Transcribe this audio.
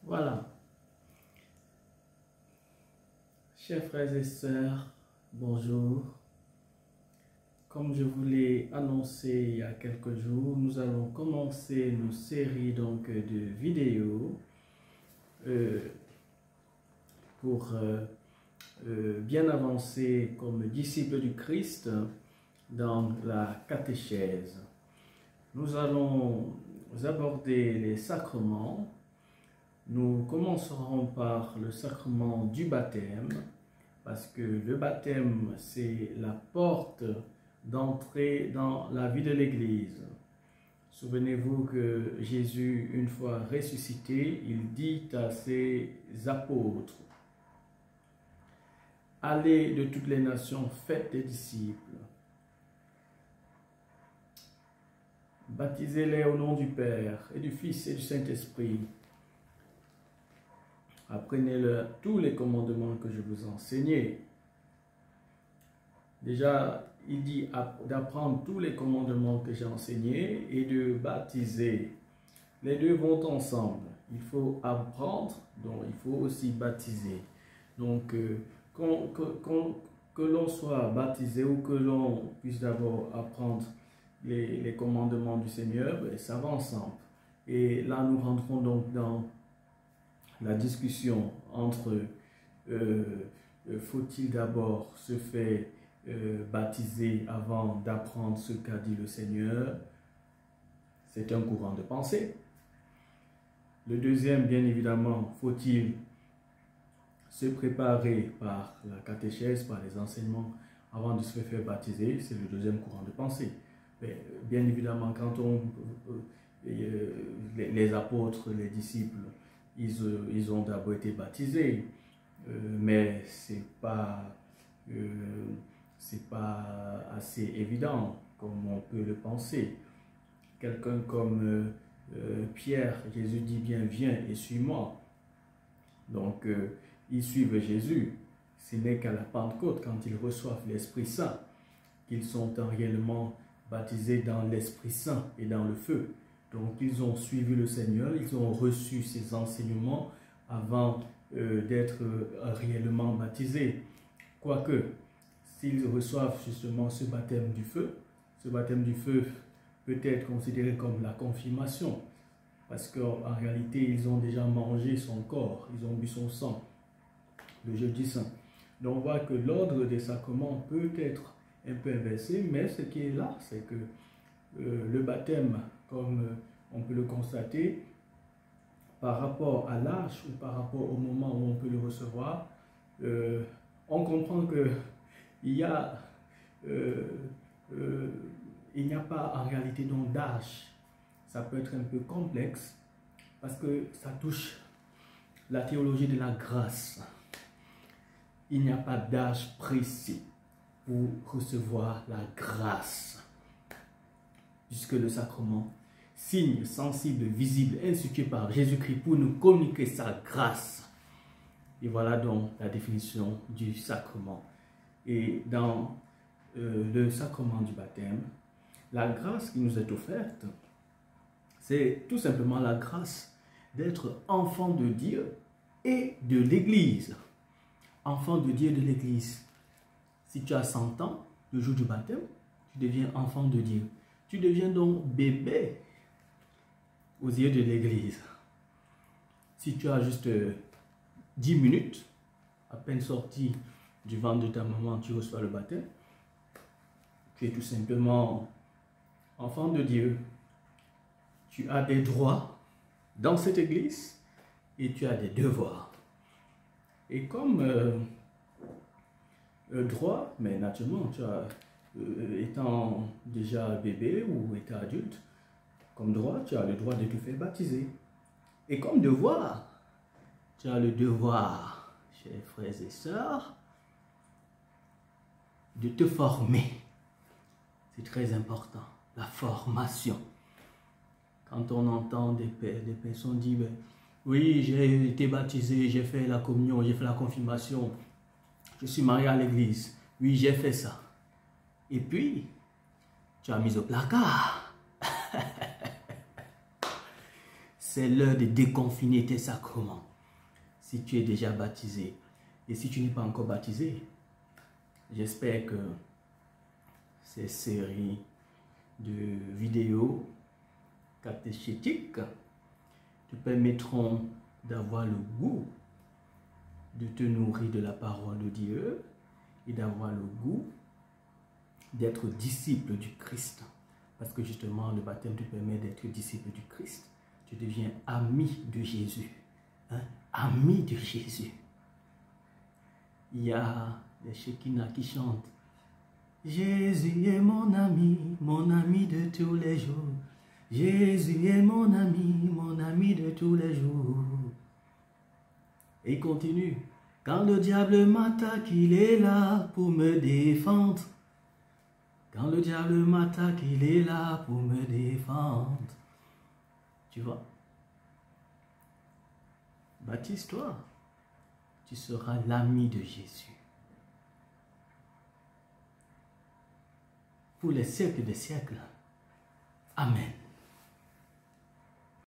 Voilà. Chers frères et sœurs, bonjour. Comme je vous l'ai annoncé il y a quelques jours, nous allons commencer nos séries de vidéos pour bien avancer comme disciples du Christ dans la catéchèse. Nous allons aborder les sacrements. Nous commencerons par le sacrement du baptême, parce que le baptême, c'est la porte d'entrée dans la vie de l'Église. Souvenez-vous que Jésus, une fois ressuscité, il dit à ses apôtres: « Allez de toutes les nations, faites des disciples. Baptisez-les au nom du Père et du Fils et du Saint-Esprit. Apprenez-leur tous les commandements que je vous ai enseignés. » Déjà, il dit d'apprendre tous les commandements que j'ai enseignés et de baptiser. Les deux vont ensemble. Il faut apprendre, donc il faut aussi baptiser. Donc, que l'on soit baptisé ou que l'on puisse d'abord apprendre les commandements du Seigneur, ça va ensemble. Et là, nous rentrons donc dans la discussion entre faut-il d'abord se faire baptiser avant d'apprendre ce qu'a dit le Seigneur. C'est un courant de pensée. Le deuxième, bien évidemment, faut-il se préparer par la catéchèse, par les enseignements avant de se faire baptiser. C'est le deuxième courant de pensée. Mais, bien évidemment, quand les apôtres, les disciples, ils ont d'abord été baptisés, mais c'est pas assez évident comme on peut le penser. Quelqu'un comme Pierre, Jésus dit bien: viens et suis-moi. Donc ils suivent Jésus. Ce n'est qu'à la Pentecôte, quand ils reçoivent l'Esprit Saint, qu'ils sont réellement baptisés dans l'Esprit Saint et dans le feu. Donc ils ont suivi le Seigneur, ils ont reçu ses enseignements avant d'être réellement baptisés. Quoique, s'ils reçoivent justement ce baptême du feu peut être considéré comme la confirmation, parce qu'en réalité, ils ont déjà mangé son corps, ils ont bu son sang, le jeudi saint. Donc on voit que l'ordre des sacrements peut être un peu inversé, mais ce qui est là, c'est que le baptême, comme on peut le constater, par rapport à l'âge ou par rapport au moment où on peut le recevoir, on comprend que il n'y a pas en réalité d'âge. Ça peut être un peu complexe parce que ça touche la théologie de la grâce. Il n'y a pas d'âge précis pour recevoir la grâce, puisque le sacrement, signe sensible, visible, institué par Jésus-Christ pour nous communiquer sa grâce. Et voilà donc la définition du sacrement. Et dans le sacrement du baptême, la grâce qui nous est offerte, c'est tout simplement la grâce d'être enfant de Dieu et de l'Église. Enfant de Dieu et de l'Église. Si tu as 100 ans, le jour du baptême, tu deviens enfant de Dieu. Tu deviens donc bébé aux yeux de l'Église. Si tu as juste 10 minutes, à peine sorti du ventre de ta maman, tu reçois le baptême, tu es tout simplement enfant de Dieu. Tu as des droits dans cette Église et tu as des devoirs. Et comme droit, mais naturellement, tu as, étant déjà bébé ou étant adulte, comme droit, tu as le droit de te faire baptiser. Et comme devoir, tu as le devoir, chers frères et sœurs, de te former. C'est très important, la formation. Quand on entend des personnes dire: oui, j'ai été baptisé, j'ai fait la communion, j'ai fait la confirmation, je suis marié à l'église, oui, j'ai fait ça. Et puis, tu as mis au placard. c'est l'heure de déconfiner tes sacrements. Si tu es déjà baptisé et si tu n'es pas encore baptisé, j'espère que ces séries de vidéos catéchétiques te permettront d'avoir le goût de te nourrir de la parole de Dieu et d'avoir le goût d'être disciple du Christ. Parce que justement, le baptême te permet d'être disciple du Christ. Tu deviens ami de Jésus. Hein? Ami de Jésus. Il y a les Shekinah qui chantent. Jésus est mon ami de tous les jours. Jésus est mon ami de tous les jours. Et il continue. Quand le diable m'attaque, il est là pour me défendre. Quand le diable m'attaque, il est là pour me défendre. Tu vois? Baptise-toi. Tu seras l'ami de Jésus. Pour les siècles des siècles. Amen.